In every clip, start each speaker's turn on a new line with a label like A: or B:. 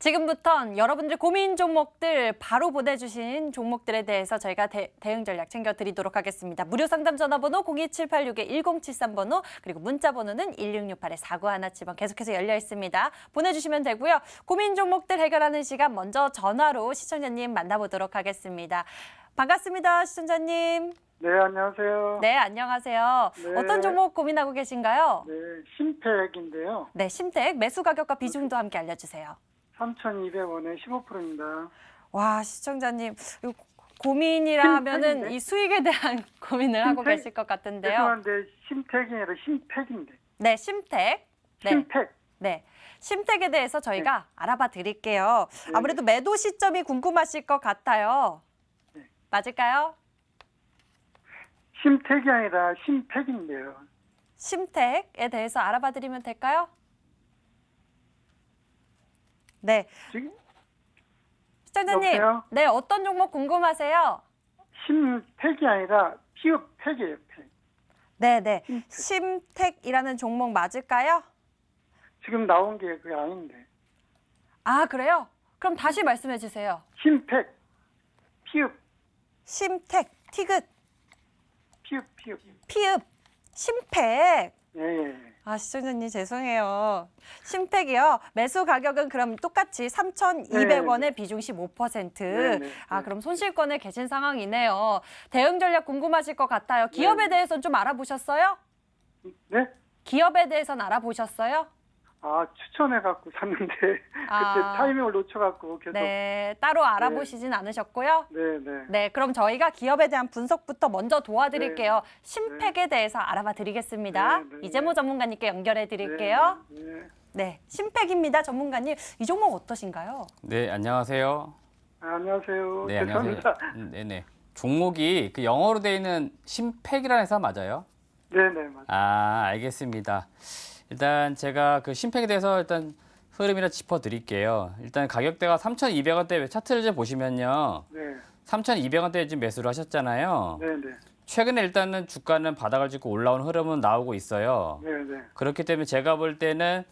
A: 지금부턴 여러분들 고민 종목들 바로 보내주신 종목들에 대해서 저희가 대응 전략 챙겨드리도록 하겠습니다. 무료 상담 전화번호 02786-1073번호 그리고 문자 번호는 1668-4917번 계속해서 열려 있습니다. 보내주시면 되고요. 고민 종목들 해결하는 시간 먼저 전화로 시청자님 만나보도록 하겠습니다. 반갑습니다, 시청자님.
B: 네, 안녕하세요.
A: 네, 안녕하세요.
B: 네.
A: 어떤 종목 고민하고 계신가요?
B: 네, 심택인데요.
A: 네, 심택 매수 가격과 비중도 함께 알려주세요.
B: 3,200원에 15%입니다.
A: 와, 시청자님 고민이라 하면은
B: 심택인데?
A: 이 수익에 대한 고민을 하고
B: 심택?
A: 계실 것 같은데요.
B: 죄송한데 심택이 아니라 심택인데.
A: 네, 심택. 네,
B: 심택.
A: 네. 심택에 대해서 저희가 알아봐 드릴게요.
B: 네.
A: 아무래도 매도 시점이 궁금하실 것 같아요.
B: 네.
A: 맞을까요?
B: 심택이 아니라 심택인데요.
A: 심택에 대해서 알아봐 드리면 될까요? 네.
B: 지금
A: 시청자님.
B: 여보세요?
A: 네, 어떤 종목 궁금하세요?
B: 심택이 아니라 피읍택이에요. 팩.
A: 네, 네.
B: 심택.
A: 심택이라는 종목 맞을까요?
B: 지금 나온 게 그게 아닌데.
A: 아, 그래요? 그럼 다시 말씀해 주세요.
B: 심택. 피읍.
A: 심택, 티귿,
B: 피읍.
A: 피읍, 심팩.
B: 예, 예.
A: 아, 시청자님 죄송해요. 심팩이요. 매수 가격은 그럼 똑같이 3,200원에 비중 15%.
B: 네, 네,
A: 아,
B: 네.
A: 그럼 손실권에 계신 상황이네요. 대응 전략 궁금하실 것 같아요. 기업에 대해서는 좀 알아보셨어요?
B: 네?
A: 기업에 대해서는 알아보셨어요?
B: 아, 추천해갖고 샀는데 그때
A: 아.
B: 타이밍을 놓쳐갖고 계속.
A: 네, 따로 알아보시진 않으셨고요.
B: 네, 네.
A: 네, 그럼 저희가 기업에 대한 분석부터 먼저 도와드릴게요.
B: 네.
A: 심팩에 대해서 알아봐 드리겠습니다.
B: 네, 네,
A: 이재모 전문가님께 연결해 드릴게요.
B: 네, 네.
A: 네, 심팩입니다. 전문가님, 이 종목 어떠신가요?
C: 네, 안녕하세요.
B: 아, 안녕하세요.
C: 네, 안녕하세요.
B: 죄송합니다.
C: 네네. 종목이 그 영어로 되어 있는 심팩이라는 회사 맞아요?
B: 네네, 맞아요.
C: 아, 알겠습니다. 일단 제가 그 심팩에 대해서 일단 흐름이나 짚어드릴게요. 일단 가격대가 3,200원대 차트를 좀 보시면요.
B: 네,
C: 3,200원대에 지금 매수를 하셨잖아요.
B: 네네,
C: 최근에 일단은 주가는 바닥을 짚고 올라오는 흐름은 나오고 있어요.
B: 네네.
C: 그렇기 때문에 제가 볼 때는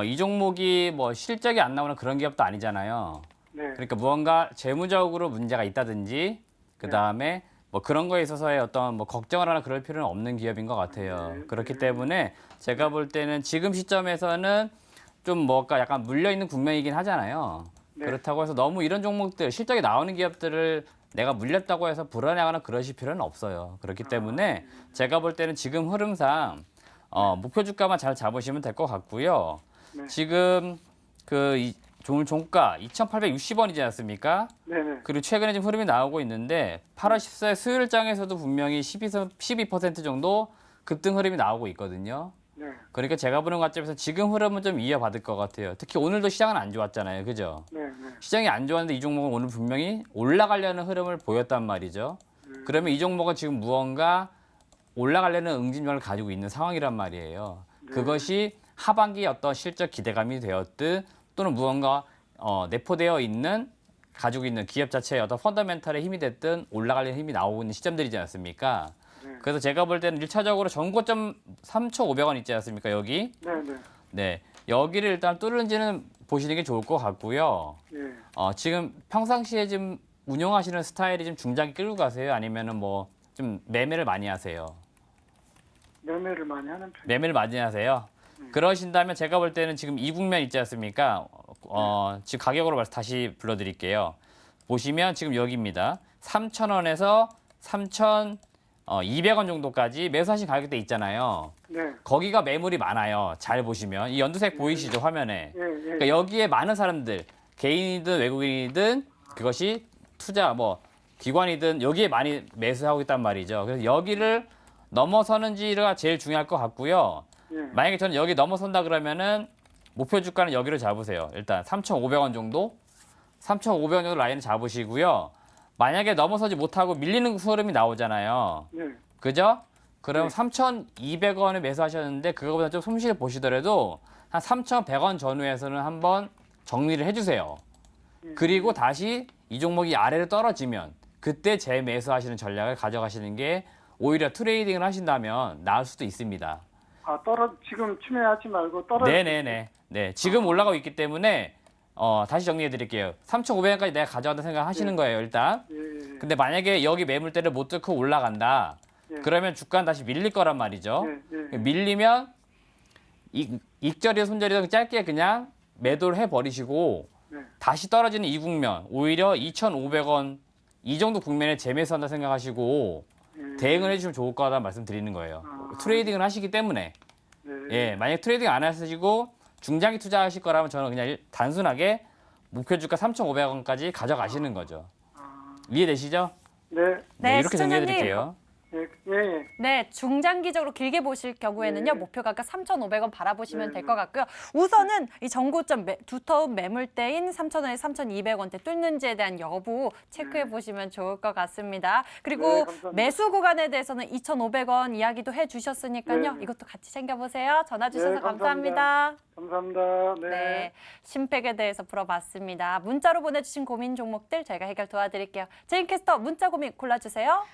C: 이 종목이 뭐 실적이 안 나오는 그런 기업도 아니잖아요.
B: 네,
C: 그러니까 무언가 재무적으로 문제가 있다든지 그 다음에 뭐 그런 거에 있어서의 어떤 뭐 걱정을 하나 그럴 필요는 없는 기업인 것 같아요. 그렇기 때문에 제가 볼 때는 지금 시점에서는 좀 뭐가 약간 물려 있는 국면이긴 하잖아요.
B: 네.
C: 그렇다고 해서 너무 이런 종목들 실적이 나오는 기업들을 내가 물렸다고 해서 불안해하거나 그러실 필요는 없어요. 그렇기 때문에 제가 볼 때는 지금 흐름상 목표 주가만 잘 잡으시면 될 것 같고요.
B: 네.
C: 지금 오늘 종가 2,860원이지 않습니까?
B: 네네.
C: 그리고 최근에 지금 흐름이 나오고 있는데 8월 14일 수요일장에서도 분명히 12% 정도 급등 흐름이 나오고 있거든요.
B: 네,
C: 그러니까 제가 보는 관점에서 지금 흐름은 좀 이어받을 것 같아요. 특히 오늘도 시장은 안 좋았잖아요. 그죠?
B: 네, 네.
C: 시장이 안 좋았는데 이 종목은 오늘 분명히 올라가려는 흐름을 보였단 말이죠. 그러면 이 종목은 지금 무언가 올라가려는 응징력을 가지고 있는 상황이란 말이에요. 그것이 하반기에 어떤 실적 기대감이 되었든 또는 무언가 내포되어 있는 가지고 있는 기업 자체의 어떤 펀더멘탈의 힘이 됐든 올라가려는 힘이 나오고 있는 시점들이지 않습니까? 그래서 제가 볼 때는 1차적으로 전고점 3,500원 있지 않습니까? 여기.
B: 네네.
C: 네. 여기를 일단 뚫는지는 보시는 게 좋을 것 같고요.
B: 네.
C: 지금 평상시에 지금 운용하시는 스타일이 좀 중장기 끌고 가세요? 아니면은 뭐 좀 매매를 많이 하세요?
B: 매매를 많이 하는 편.
C: 매매를 많이 하세요? 그러신다면 제가 볼 때는 지금 이 국면 있지 않습니까? 지금 가격으로 다시 불러드릴게요. 보시면 지금 여기입니다. 3,000원에서 3,200원 정도까지 매수하신 가격대 있잖아요.
B: 네.
C: 거기가 매물이 많아요. 잘 보시면. 이 연두색 보이시죠? 화면에.
B: 예, 예.
C: 그러니까 여기에 많은 사람들, 개인이든 외국인이든 그것이 투자 뭐 기관이든 여기에 많이 매수하고 있단 말이죠. 그래서 여기를 넘어서는지가 제일 중요할 것 같고요.
B: 예.
C: 만약에 저는 여기 넘어선다 그러면은 목표 주가는 여기를 잡으세요. 일단 3,500원 정도? 3,500원 정도 라인을 잡으시고요. 만약에 넘어서지 못하고 밀리는 흐름이 나오잖아요.
B: 네.
C: 그죠? 그럼
B: 네.
C: 3,200원에 매수하셨는데 그거보다 좀 손실을 보시더라도 한 3,100원 전후에서는 한번 정리를 해주세요. 그리고 다시 이 종목이 아래로 떨어지면 그때 재매수하시는 전략을 가져가시는 게 오히려 트레이딩을 하신다면 나을 수도 있습니다.
B: 아, 지금 추매하지 말고 떨어져.
C: 네네네. 네, 지금 올라가고 있기 때문에 다시 정리해 드릴게요. 3,500원까지 내가 가져간다 생각하시는 거예요, 일단.
B: 예.
C: 근데 만약에 여기 매물대를 못 뚫고 올라간다.
B: 예.
C: 그러면 주가는 다시 밀릴 거란 말이죠.
B: 예.
C: 밀리면 익절이든 손절이든 짧게 그냥 매도를 해버리시고
B: 네.
C: 다시 떨어지는 이 국면, 오히려 2,500원 이 정도 국면에 재매수한다 생각하시고 대응을 해주시면 좋을 거다 말씀드리는 거예요. 트레이딩을 하시기 때문에.
B: 네.
C: 예, 만약 트레이딩 안 하시고 중장기 투자하실 거라면 저는 그냥 단순하게 목표 주가 3,500원까지 가져가시는 거죠. 이해되시죠?
B: 네.
A: 네,
C: 이렇게 정리해
A: 시청자님.
C: 드릴게요.
B: 예.
A: 네, 중장기적으로 길게 보실 경우에는요,
B: 네.
A: 목표가가 3,500원 바라보시면
B: 네,
A: 될 것 같고요. 우선은 이 전고점 두터운 매물대인 3,000원에 3,200원대 뚫는지에 대한 여부 체크해 보시면 좋을 것 같습니다.
B: 네,
A: 그리고
B: 감사합니다.
A: 매수 구간에 대해서는 2,500원 이야기도 해 주셨으니까요.
B: 네.
A: 이것도 같이 챙겨보세요. 전화 주셔서
B: 네,
A: 감사합니다.
B: 감사합니다. 네.
A: 네, 심팩에 대해서 풀어봤습니다. 문자로 보내주신 고민 종목들 저희가 해결 도와드릴게요. 제인캐스터 문자 고민 골라주세요.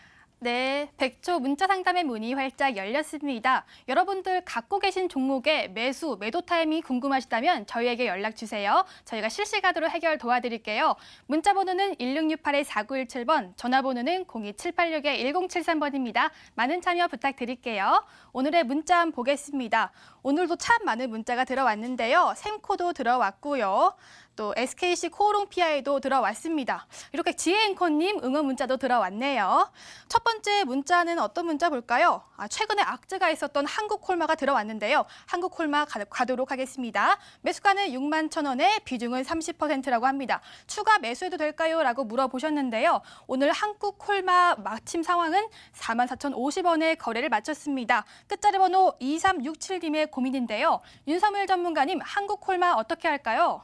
D: 네, 100초 문자 상담의 문이 활짝 열렸습니다. 여러분들 갖고 계신 종목의 매수, 매도 타임이 궁금하시다면 저희에게 연락 주세요. 저희가 실시간으로 해결 도와드릴게요. 문자 번호는 1668-4917번, 전화번호는 02786-1073번입니다. 많은 참여 부탁드릴게요. 오늘의 문자 한번 보겠습니다. 오늘도 참 많은 문자가 들어왔는데요. 샘코도 들어왔고요. 또 SKC 코오롱 PI도 들어왔습니다. 이렇게 지혜 앵커님 응원 문자도 들어왔네요. 첫 번째 문자는 어떤 문자 볼까요? 최근에 악재가 있었던 한국콜마가 들어왔는데요. 한국콜마 가도록 하겠습니다. 매수가는 61,000원에 비중은 30%라고 합니다. 추가 매수해도 될까요? 라고 물어보셨는데요. 오늘 한국콜마 마침 상황은 44,050원에 거래를 마쳤습니다. 끝자리 번호 2367님의 고민인데요. 윤석열 전문가님, 한국콜마 어떻게 할까요?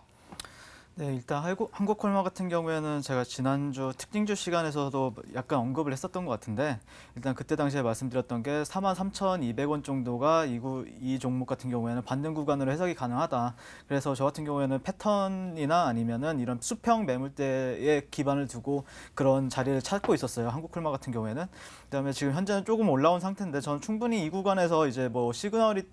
E: 네, 일단 한국콜마 같은 경우에는 제가 지난주 특징주 시간에서도 약간 언급을 했었던 것 같은데 일단 그때 당시에 말씀드렸던 게 43,200원 정도가 이 종목 같은 경우에는 반등 구간으로 해석이 가능하다. 그래서 저 같은 경우에는 패턴이나 아니면은 이런 수평 매물대에 기반을 두고 그런 자리를 찾고 있었어요. 한국콜마 같은 경우에는. 그다음에 지금 현재는 조금 올라온 상태인데 저는 충분히 이 구간에서 이제 뭐 시그널이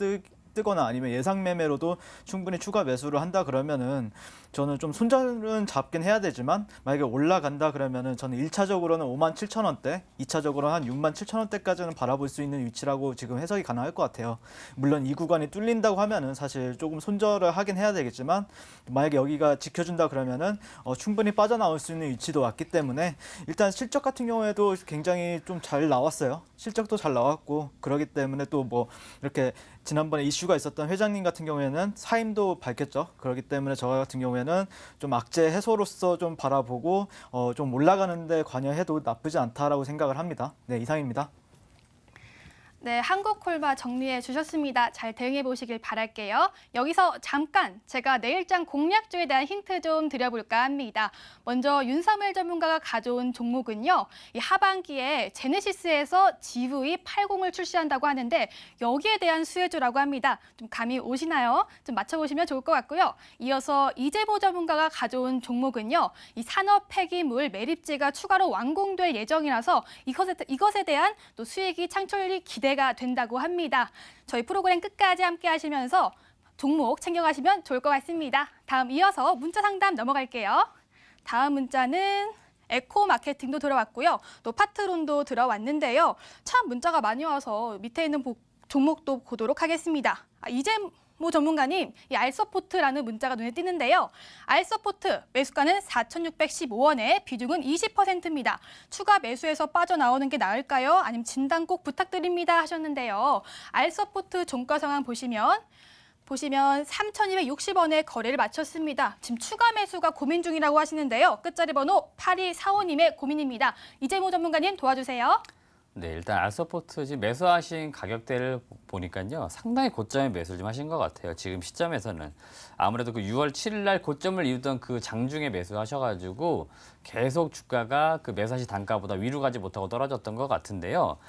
E: 뜨거나 아니면 예상 매매로도 충분히 추가 매수를 한다 그러면은 저는 좀 손절은 잡긴 해야 되지만 만약에 올라간다 그러면은 저는 1차적으로는 57,000원대, 2차적으로는 한 67,000원대까지는 바라볼 수 있는 위치라고 지금 해석이 가능할 것 같아요. 물론 이 구간이 뚫린다고 하면은 사실 조금 손절을 하긴 해야 되겠지만 만약에 여기가 지켜준다 그러면은 충분히 빠져나올 수 있는 위치도 왔기 때문에 일단 실적 같은 경우에도 굉장히 좀 잘 나왔어요. 실적도 잘 나왔고 그러기 때문에 또 뭐 이렇게 지난번에 이슈가 있었던 회장님 같은 경우에는 사임도 밝혔죠. 그렇기 때문에 저 같은 경우에는 좀 악재 해소로서 좀 바라보고 좀 올라가는데 관여해도 나쁘지 않다라고 생각을 합니다. 네, 이상입니다.
D: 네, 한국콜마 정리해 주셨습니다. 잘 대응해 보시길 바랄게요. 여기서 잠깐 제가 내일장 공략주에 대한 힌트 좀 드려볼까 합니다. 먼저 윤석열 전문가가 가져온 종목은요. 이 하반기에 제네시스에서 GV80을 출시한다고 하는데 여기에 대한 수혜주라고 합니다. 좀 감이 오시나요? 좀 맞춰보시면 좋을 것 같고요. 이어서 이재모 전문가가 가져온 종목은요. 이 산업 폐기물 매립지가 추가로 완공될 예정이라서 이것에 대한 또 수익이 창출이 기대가 된다고 합니다. 저희 프로그램 끝까지 함께 하시면서 종목 챙겨가시면 좋을 것 같습니다. 다음 이어서 문자 상담 넘어갈게요. 다음 문자는 에코 마케팅도 들어왔고요. 또 파트론도 들어왔는데요. 참 문자가 많이 와서 밑에 있는 종목도 보도록 하겠습니다. 이재모 전문가님, 이 알서포트라는 문자가 눈에 띄는데요. 알서포트 매수가는 4,615원에 비중은 20%입니다. 추가 매수해서 빠져나오는 게 나을까요? 아니면 진단 꼭 부탁드립니다 하셨는데요. 알서포트 종가 상황 보시면 3,260원에 거래를 마쳤습니다. 지금 추가 매수가 고민 중이라고 하시는데요. 끝자리 번호 8245님의 고민입니다. 이재모 전문가님 도와주세요.
C: 네, 일단 알서포트 지금 매수하신 가격대를 보니까요. 상당히 고점에 매수를 좀 하신 것 같아요. 지금 시점에서는. 아무래도 그 6월 7일 날 고점을 이루던 그 장중에 매수하셔가지고 계속 주가가 그 매수하신 단가보다 위로 가지 못하고 떨어졌던 것 같은데요.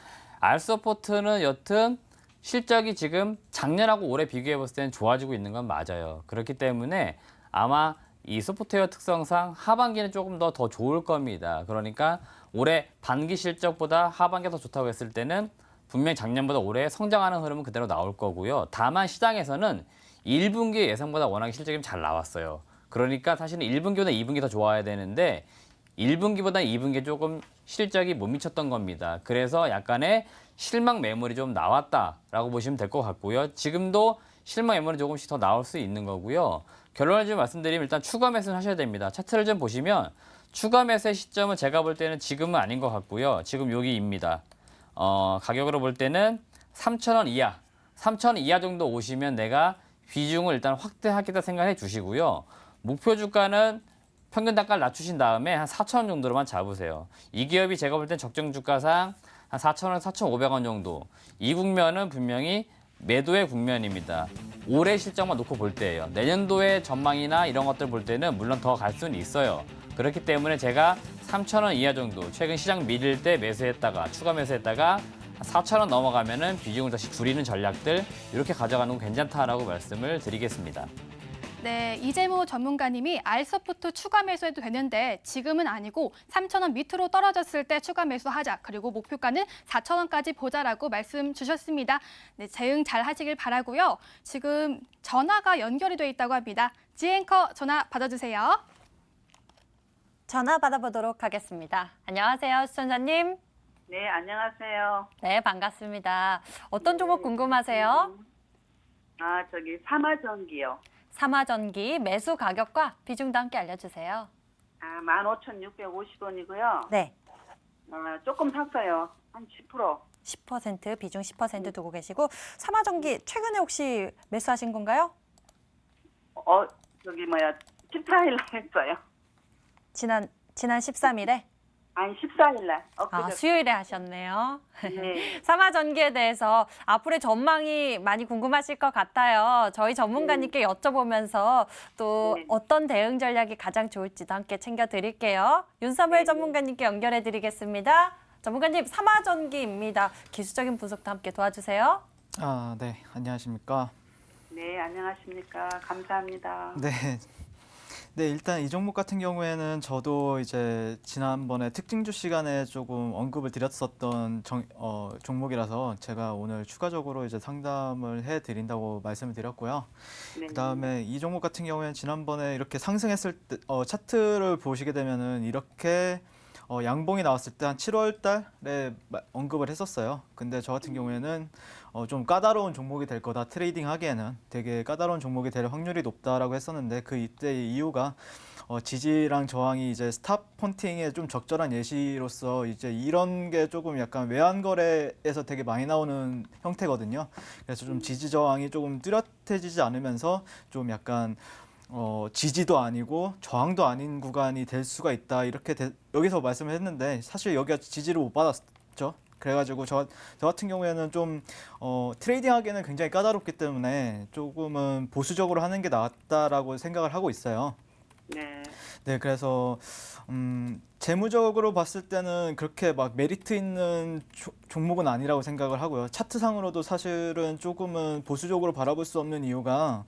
C: 알서포트는 여튼 실적이 지금 작년하고 올해 비교해 봤을 때는 좋아지고 있는 건 맞아요. 그렇기 때문에 아마 이 소프트웨어 특성상 하반기는 조금 더 좋을 겁니다. 그러니까 올해 반기 실적보다 하반기가 더 좋다고 했을 때는 분명히 작년보다 올해 성장하는 흐름은 그대로 나올 거고요. 다만 시장에서는 1분기 예상보다 워낙에 실적이 잘 나왔어요. 그러니까 사실은 1분기보다 2분기 더 좋아야 되는데 1분기보다 2분기 조금 실적이 못 미쳤던 겁니다. 그래서 약간의 실망 매물이 좀 나왔다라고 보시면 될 것 같고요. 지금도 실망 매물이 조금씩 더 나올 수 있는 거고요. 결론을 좀 말씀드리면 일단 추가 매수는 하셔야 됩니다. 차트를 좀 보시면 추가 매수의 시점은 제가 볼 때는 지금은 아닌 것 같고요. 지금 여기입니다. 가격으로 볼 때는 3,000원 이하, 3,000원 이하 정도 오시면 내가 비중을 일단 확대하겠다 생각해 주시고요. 목표 주가는 평균 단가를 낮추신 다음에 한 4,000원 정도로만 잡으세요. 이 기업이 제가 볼 땐 적정 주가상 한 4,000원, 4,500원 정도. 이 국면은 분명히 매도의 국면입니다. 올해 실적만 놓고 볼 때예요. 내년도의 전망이나 이런 것들 볼 때는 물론 더 갈 수는 있어요. 그렇기 때문에 제가 3,000원 이하 정도, 최근 시장 밀릴 때 매수했다가 추가 매수했다가 4,000원 넘어가면은 비중을 다시 줄이는 전략들 이렇게 가져가는 건 괜찮다라고 말씀을 드리겠습니다.
D: 네, 이재모 전문가님이 알서부터 추가 매수해도 되는데 지금은 아니고 3,000원 밑으로 떨어졌을 때 추가 매수하자. 그리고 목표가는 4,000원까지 보자라고 말씀 주셨습니다. 네, 대응 잘 하시길 바라고요. 지금 전화가 연결이 돼 있다고 합니다. 지앵커 전화 받아주세요.
A: 전화 받아보도록 하겠습니다. 안녕하세요, 시청자님.
F: 네, 안녕하세요.
A: 네, 반갑습니다. 어떤 종목 궁금하세요?
F: 저기 삼화전기요.
A: 삼화전기 매수 가격과 비중도 함께 알려주세요.
F: 15,650원이고요.
A: 네,
F: 조금 샀어요. 한 10%.
A: 10% 비중 10% 두고 계시고 삼화전기 최근에 혹시 매수하신 건가요?
F: 저기 14일 날 했어요.
A: 지난 13일에?
F: 아니, 14일 날.
A: 수요일에 하셨네요.
F: 네.
A: 삼화전기에 대해서 앞으로의 전망이 많이 궁금하실 것 같아요. 저희 전문가님께 여쭤보면서 또
F: 네.
A: 어떤 대응 전략이 가장 좋을지도 함께 챙겨드릴게요. 윤사무엘
F: 네.
A: 전문가님께 연결해드리겠습니다. 전문가님, 삼화전기입니다. 기술적인 분석도 함께 도와주세요.
E: 네, 안녕하십니까?
F: 네, 안녕하십니까. 감사합니다.
E: 네. 네, 일단 이 종목 같은 경우에는 저도 이제 지난번에 특징주 시간에 조금 언급을 드렸었던 종목이라서 제가 오늘 추가적으로 이제 상담을 해드린다고 말씀을 드렸고요.
F: 네.
E: 그다음에 이 종목 같은 경우에는 지난번에 이렇게 상승했을 때 차트를 보시게 되면은 이렇게 양봉이 나왔을 때 한 7월 달에 언급을 했었어요. 근데 저 같은 경우에는 좀 까다로운 종목이 될 거다. 트레이딩 하기에는 되게 까다로운 종목이 될 확률이 높다라고 했었는데 그 이때의 이유가 지지랑 저항이 이제 스탑 폰팅에 좀 적절한 예시로서 이제 이런 게 조금 약간 외환 거래에서 되게 많이 나오는 형태거든요. 그래서 좀 지지 저항이 조금 뚜렷해지지 않으면서 좀 약간 지지도 아니고 저항도 아닌 구간이 될 수가 있다 이렇게 여기서 말씀을 했는데 사실 여기가 지지를 못 받았죠. 그래가지고 저 같은 경우에는 좀 트레이딩하기에는 굉장히 까다롭기 때문에 조금은 보수적으로 하는 게 낫다라고 생각을 하고 있어요.
F: 네.
E: 네, 그래서 재무적으로 봤을 때는 그렇게 막 메리트 있는 종목은 아니라고 생각을 하고요. 차트상으로도 사실은 조금은 보수적으로 바라볼 수 없는 이유가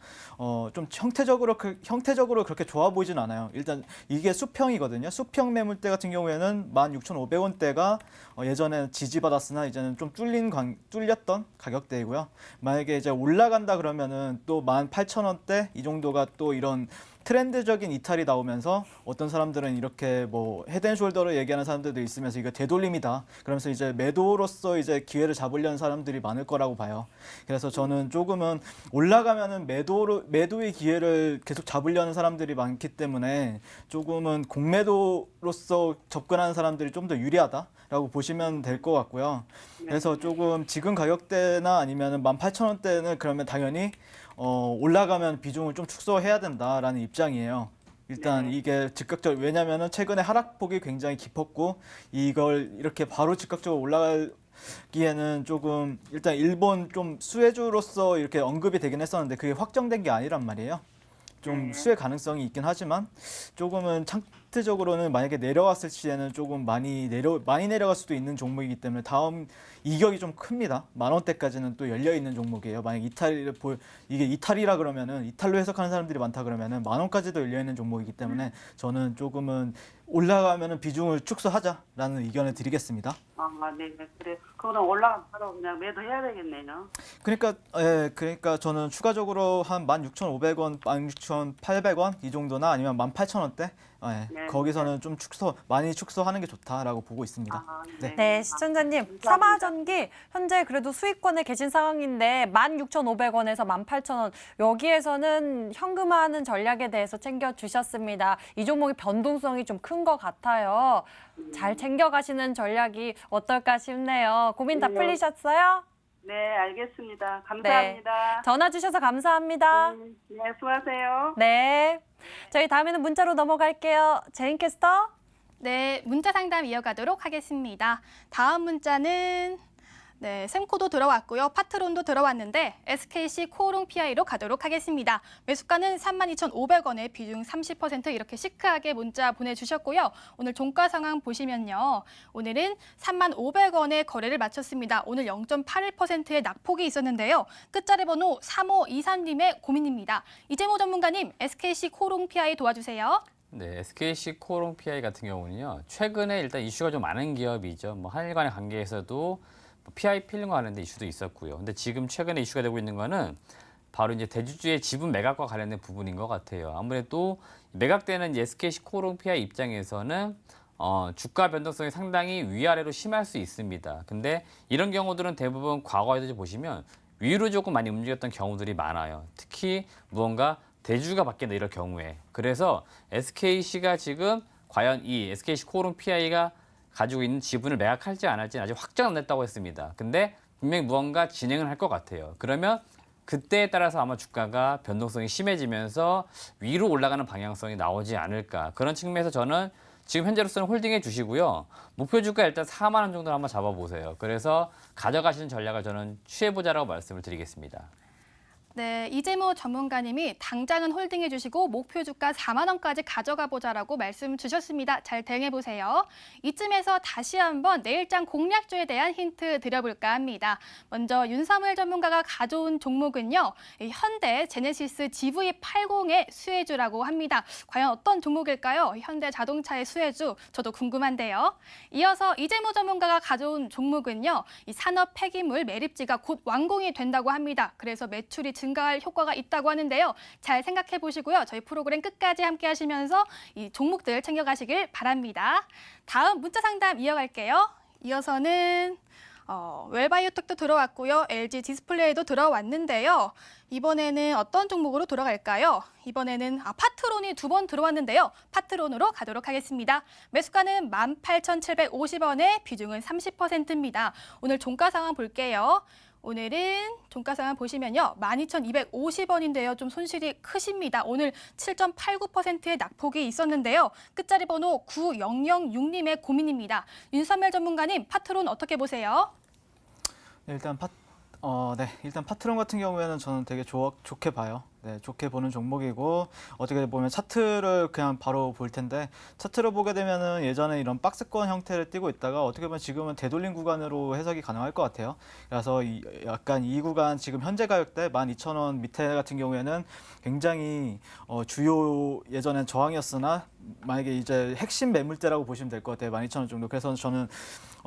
E: 좀 형태적으로 그렇게 좋아 보이진 않아요. 일단 이게 수평이거든요. 수평 매물대 같은 경우에는 16,500원대가 예전에 지지받았으나 이제는 좀 뚫렸던 가격대이고요. 만약에 이제 올라간다 그러면은 또 18,000원대 이 정도가 또 이런 트렌드적인 이탈이 나오면서 어떤 사람들은 이렇게 뭐 헤드앤숄더를 얘기하는 사람들도 있으면서 이거 되돌림이다. 그러면서 이제 매도로서 이제 기회를 잡으려는 사람들이 많을 거라고 봐요. 그래서 저는 조금은 올라가면은 매도의 기회를 계속 잡으려는 사람들이 많기 때문에 조금은 공매도로서 접근하는 사람들이 좀 더 유리하다라고 보시면 될 것 같고요. 그래서 조금 지금 가격대나 아니면은 18,000원대는 그러면 당연히 올라가면 비중을 좀 축소해야 된다라는 입장이에요. 일단 이게 즉각적으로 왜냐면은 최근에 하락폭이 굉장히 깊었고 이걸 이렇게 바로 즉각적으로 올라가기에는 조금 일단 일본 좀 수혜주로서 이렇게 언급이 되긴 했었는데 그게 확정된 게 아니란 말이에요. 좀 수혜 가능성이 있긴 하지만 조금은 차트적으로는 만약에 내려왔을 시에는 조금 많이 내려갈 수도 있는 종목이기 때문에 다음 이격이 좀 큽니다. 10,000원대까지는 또 열려 있는 종목이에요. 만약 이게 이탈이라 그러면은 이탈로 해석하는 사람들이 많다 그러면은 10,000원까지도 열려 있는 종목이기 때문에 저는 조금은 올라가면은 비중을 축소하자라는 의견을 드리겠습니다.
F: 네. 그래. 그거는 올라가면 바로 그냥 매도해야 되겠네요.
E: 그러니까 저는 추가적으로 한 16,500원, 16,800원 이 정도나 아니면 18,000원대
F: 네.
E: 거기서는 좀 많이 축소하는 게 좋다라고 보고 있습니다. 네.
A: 네, 시청자님,
F: 감사합니다.
A: 삼화전기 현재 그래도 수익권에 계신 상황인데 16,500원에서 18,000원 여기에서는 현금화하는 전략에 대해서 챙겨주셨습니다. 이 종목이 변동성이 좀 큰 것 같아요. 잘 챙겨가시는 전략이 어떨까 싶네요. 고민 다 풀리셨어요?
F: 네, 알겠습니다. 감사합니다.
A: 전화 주셔서 감사합니다.
F: 네, 수고하세요.
A: 네. 저희 다음에는 문자로 넘어갈게요. 제인 캐스터.
D: 네, 문자 상담 이어가도록 하겠습니다. 다음 문자는 샘코도 들어왔고요. 파트론도 들어왔는데 SKC 코오롱 PI로 가도록 하겠습니다. 매수가는 32,500원에 비중 30% 이렇게 시크하게 문자 보내주셨고요. 오늘 종가 상황 보시면요. 오늘은 35,500원에 거래를 마쳤습니다. 오늘 0.81%의 낙폭이 있었는데요. 끝자리 번호 3523님의 고민입니다. 이재모 전문가님, SKC 코오롱 PI 도와주세요.
C: 네, SKC 코오롱 PI 같은 경우는요. 최근에 일단 이슈가 좀 많은 기업이죠. 뭐 한일 간의 관계에서도 PI 필링 하는데 이슈도 있었고요. 근데 지금 최근에 이슈가 되고 있는 거는 바로 이제 대주주의 지분 매각과 관련된 부분인 것 같아요. 아무래도 매각되는 SKC 코오롱 PI 입장에서는 주가 변동성이 상당히 위아래로 심할 수 있습니다. 근데 이런 경우들은 대부분 과거에도 보시면 위로 조금 많이 움직였던 경우들이 많아요. 특히 무언가 대주가 바뀐다 이럴 경우에. 그래서 SKC가 지금 과연 이 SKC 코오롱 PI가 가지고 있는 지분을 매각할지 안 할지는 아직 확정 안 됐다고 했습니다. 근데 분명히 무언가 진행을 할 것 같아요. 그러면 그때에 따라서 아마 주가가 변동성이 심해지면서 위로 올라가는 방향성이 나오지 않을까. 그런 측면에서 저는 지금 현재로서는 홀딩해 주시고요. 목표 주가 일단 4만 원 정도로 한번 잡아보세요. 그래서 가져가시는 전략을 저는 취해보자라고 말씀을 드리겠습니다.
D: 네, 이재모 전문가님이 당장은 홀딩해 주시고 목표 주가 4만 원까지 가져가 보자라고 말씀 주셨습니다. 잘 대응해 보세요. 이쯤에서 다시 한번 내일장 공략주에 대한 힌트 드려볼까 합니다. 먼저 윤사무엘 전문가가 가져온 종목은요. 이 현대 제네시스 GV80의 수혜주라고 합니다. 과연 어떤 종목일까요? 현대 자동차의 수혜주 저도 궁금한데요. 이어서 이재모 전문가가 가져온 종목은요. 이 산업 폐기물 매립지가 곧 완공이 된다고 합니다. 그래서 매출이 증가할 효과가 있다고 하는데요. 잘 생각해 보시고요. 저희 프로그램 끝까지 함께 하시면서 이 종목들 챙겨가시길 바랍니다. 다음 문자 상담 이어갈게요. 이어서는 웰바이오텍도 들어왔고요. LG 디스플레이도 들어왔는데요. 이번에는 어떤 종목으로 돌아갈까요? 이번에는 파트론이 2번 들어왔는데요. 파트론으로 가도록 하겠습니다. 매수가는 18,750원에 비중은 30%입니다. 오늘 종가 상황 볼게요. 오늘은 종가 상황 보시면요. 12,250원인데요. 좀 손실이 크십니다. 오늘 7.89%의 낙폭이 있었는데요. 끝자리 번호 9006님의 고민입니다. 윤선멜 전문가님, 파트론 어떻게 보세요?
E: 일단 파트론 같은 경우에는 저는 되게 좋게 봐요. 네, 좋게 보는 종목이고 어떻게 보면 차트를 그냥 바로 볼 텐데 차트를 보게 되면은 예전에 이런 박스권 형태를 띠고 있다가 어떻게 보면 지금은 되돌림 구간으로 해석이 가능할 것 같아요. 그래서 약간 이 구간 지금 현재 가격대 12,000원 밑에 같은 경우에는 굉장히 주요 예전엔 저항이었으나 만약에 이제 핵심 매물대라고 보시면 될 것 같아요. 12,000원 정도. 그래서 저는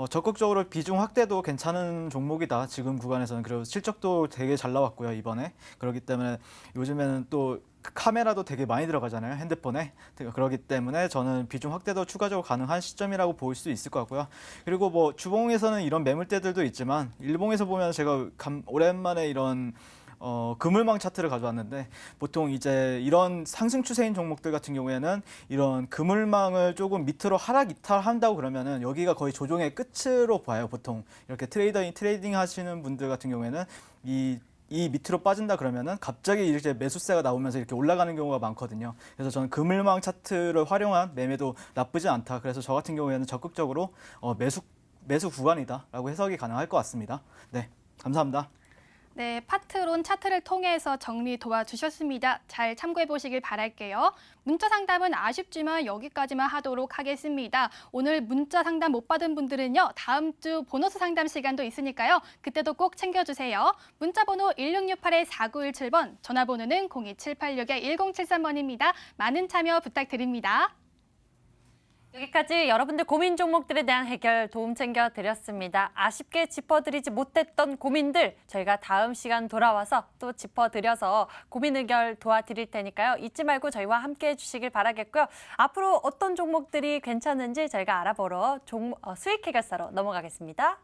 E: 적극적으로 비중 확대도 괜찮은 종목이다. 지금 구간에서는. 그리고 실적도 되게 잘 나왔고요. 이번에. 그렇기 때문에 요즘에는 또 카메라도 되게 많이 들어가잖아요. 핸드폰에. 그렇기 때문에 저는 비중 확대도 추가적으로 가능한 시점이라고 볼 수 있을 것 같고요. 그리고 뭐 주봉에서는 이런 매물대들도 있지만 일봉에서 보면 제가 오랜만에 이런 그물망 차트를 가져왔는데 보통 이제 이런 상승 추세인 종목들 같은 경우에는 이런 그물망을 조금 밑으로 하락 이탈한다고 그러면은 여기가 거의 조정의 끝으로 봐요. 보통 이렇게 트레이딩 하시는 분들 같은 경우에는 이 밑으로 빠진다 그러면은 갑자기 이렇게 매수세가 나오면서 이렇게 올라가는 경우가 많거든요. 그래서 저는 그물망 차트를 활용한 매매도 나쁘지 않다. 그래서 저 같은 경우에는 적극적으로 매수 구간이다라고 해석이 가능할 것 같습니다. 네, 감사합니다.
D: 네, 파트론 차트를 통해서 정리 도와주셨습니다. 잘 참고해 보시길 바랄게요. 문자 상담은 아쉽지만 여기까지만 하도록 하겠습니다. 오늘 문자 상담 못 받은 분들은요, 다음 주 보너스 상담 시간도 있으니까요. 그때도 꼭 챙겨주세요. 문자 번호 1668-4917번, 전화번호는 02786-1073번입니다. 많은 참여 부탁드립니다.
A: 여기까지 여러분들 고민 종목들에 대한 해결 도움 챙겨드렸습니다. 아쉽게 짚어드리지 못했던 고민들 저희가 다음 시간 돌아와서 또 짚어드려서 고민 해결 도와드릴 테니까요. 잊지 말고 저희와 함께해 주시길 바라겠고요. 앞으로 어떤 종목들이 괜찮은지 저희가 알아보러 수익 해결사로 넘어가겠습니다.